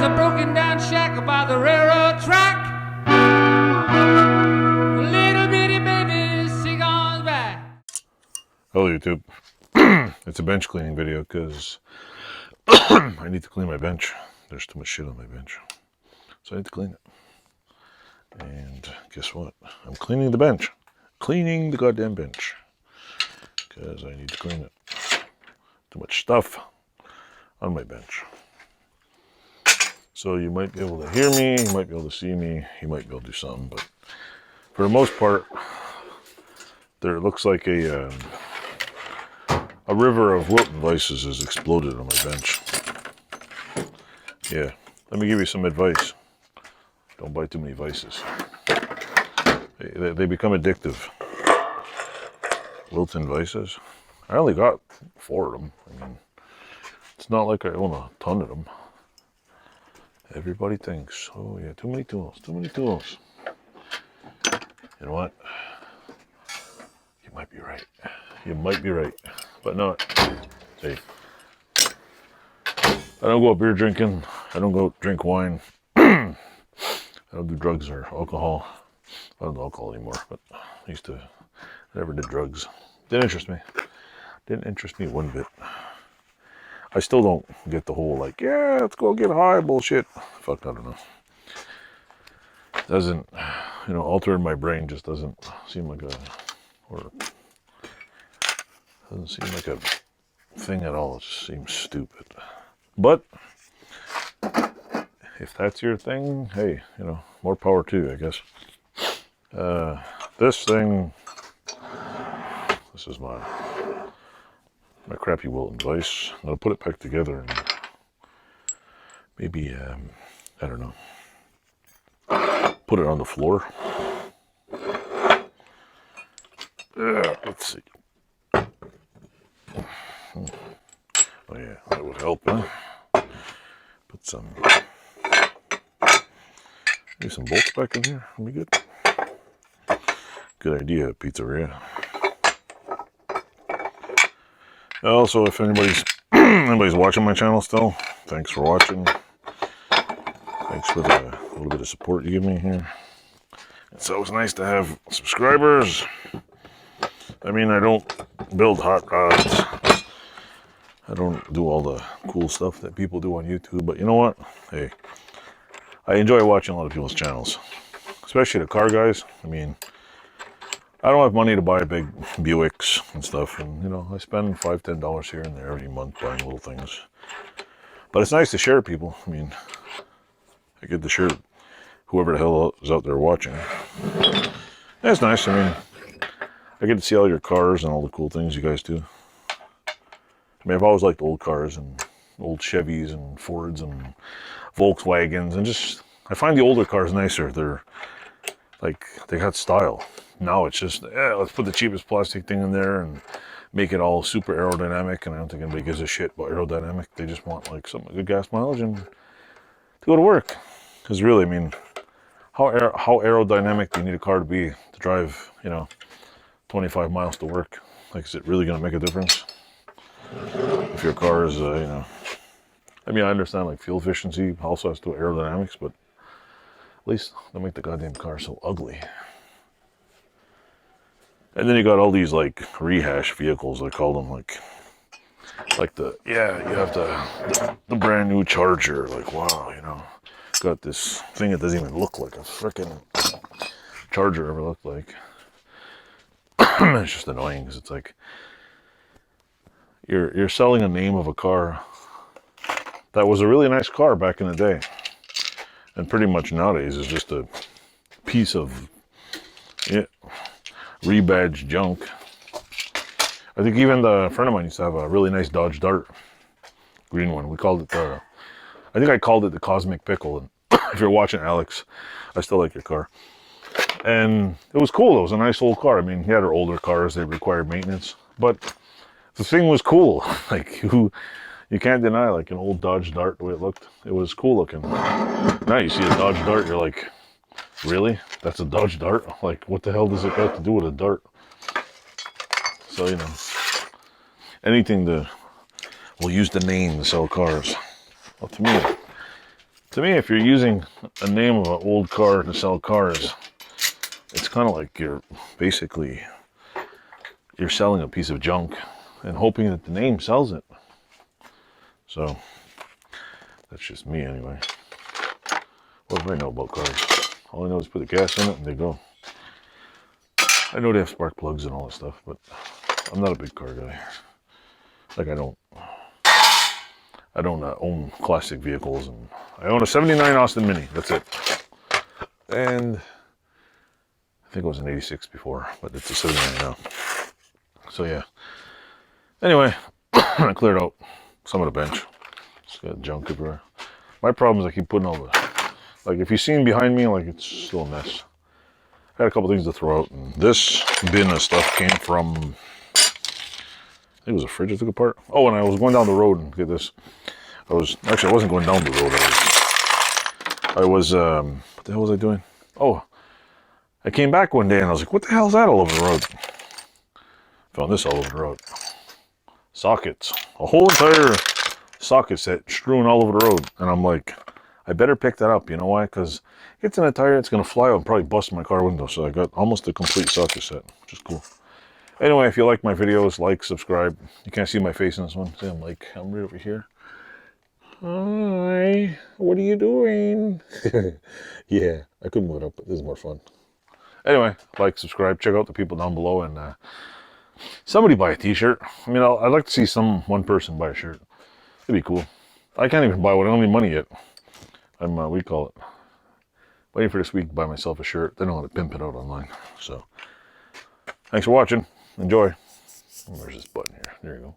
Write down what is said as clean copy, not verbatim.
There's a broken down shack by the railroad track. Little bitty baby cigars back. Hello YouTube. It's a bench cleaning video because I need to clean my bench. There's too much shit on my bench. So I need to clean it. And guess what? I'm cleaning the bench. Cleaning the goddamn bench. Because I need to clean it. Too much stuff on my bench. So you might be able to hear me, you might be able to see me, you might be able to do something, but for the most part, there looks like a river of Wilton Vices has exploded on my bench. Yeah, let me give you some advice. Don't buy too many Vices. They become addictive. Wilton Vices. I only got 4 of them. I mean, it's not like I own a ton of them. Everybody thinks, oh yeah, too many tools, too many tools. You know what? You might be right. You might be right, but not. Hey, I don't go out beer drinking. I don't go out drink wine. I don't do drugs or alcohol. I don't do alcohol anymore, but I used to. I never did drugs. Didn't interest me. Didn't interest me one bit. I still don't get the whole like, yeah, let's go get high bullshit. Fuck, I don't know. Doesn't, altering my brain just doesn't seem like doesn't seem like a thing at all. It just seems stupid. But if that's your thing, hey, more power to you, I guess. This thing, this is my crappy Wilton Vice. I'm gonna put it back together and maybe, I don't know, put it on the floor. Let's see. Oh yeah, that would help, huh? Put some, maybe some bolts back in here. That'd be good. Good idea, pizzeria. Also, if anybody's watching my channel still, thanks for watching. Thanks for the little bit of support you give me here. It's always nice to have subscribers. I mean, I don't build hot rods. I don't do all the cool stuff that people do on YouTube, but you know what? Hey, I enjoy watching a lot of people's channels, especially the car guys. I mean, I don't have money to buy big Buicks and stuff, and I spend $5, $10 here and there every month buying little things. But it's nice to share people. I mean, I get to share whoever the hell is out there watching. That's nice. I mean, I get to see all your cars and all the cool things you guys do. I mean, I've always liked old cars and old Chevys and Fords and Volkswagens, and I find the older cars nicer. They're like, they got style. Now it's just, let's put the cheapest plastic thing in there and make it all super aerodynamic, and I don't think anybody gives a shit about aerodynamic. They just want like some good gas mileage and to go to work. Because really, I mean, how aerodynamic do you need a car to be to drive, 25 miles to work? Like, is it really going to make a difference? If your car is, I mean, I understand like fuel efficiency also has to do aerodynamics, but at least don't make the goddamn car so ugly. And then you got all these like rehash vehicles, I call them, like you have the brand new Charger, like, wow, got this thing that doesn't even look like a freaking Charger ever looked like. It's just annoying because it's like you're selling a name of a car that was a really nice car back in the day, and pretty much nowadays is just a piece of rebadged junk. I think even a friend of mine used to have a really nice Dodge Dart, green one. We called it I think I called it the Cosmic Pickle. And if you're watching, Alex, I still like your car. And it was cool. It was a nice old car. I mean, he had our older cars, they required maintenance, but the thing was cool. Like, you can't deny like an old Dodge Dart the way it looked. It was cool looking. Now you see a Dodge Dart, you're like, really? That's a Dodge Dart? Like, what the hell does it got to do with a Dart? So, anything to, we'll use the name to sell cars. Well, to me, To me, if you're using a name of an old car to sell cars, it's kind of like you're selling a piece of junk and hoping that the name sells it. So that's just me anyway. What do I know about cars? All I know is put the gas in it and they go. I know they have spark plugs and all that stuff, but I'm not a big car guy. Like I don't own classic vehicles, and I own a 79 Austin Mini. That's it. And I think it was an 86 before, but it's a 79 now. So yeah. Anyway, I cleared out some of the bench. It's got junk everywhere. My problem is I keep putting all the, like if you've seen behind me, like it's still a mess. I had a couple things to throw out, and this bin of stuff came from, I think it was a fridge I took apart. Oh, and I was going down the road, and get this. I wasn't going down the road. What the hell was I doing? Oh, I came back one day and I was like, what the hell is that all over the road? Found this all over the road. Sockets. A whole entire socket set strewn all over the road. And I'm like, I better pick that up. You know why? Because it gets in a tire, it's going to fly out and probably bust my car window. So I got almost a complete socket set, which is cool. Anyway, if you like my videos, like, subscribe. You can't see my face in this one. See, I'm right over here. Hi, what are you doing? Yeah, I could move it up, but this is more fun. Anyway, like, subscribe, check out the people down below, and somebody buy a t-shirt. I mean, I'd like to see one person buy a shirt. It'd be cool. I can't even buy one. I don't have any money yet. I'm, what do you call it? Waiting for this week to buy myself a shirt. Then I'll have to pimp it out online. So, thanks for watching. Enjoy. Where's this button here? There you go.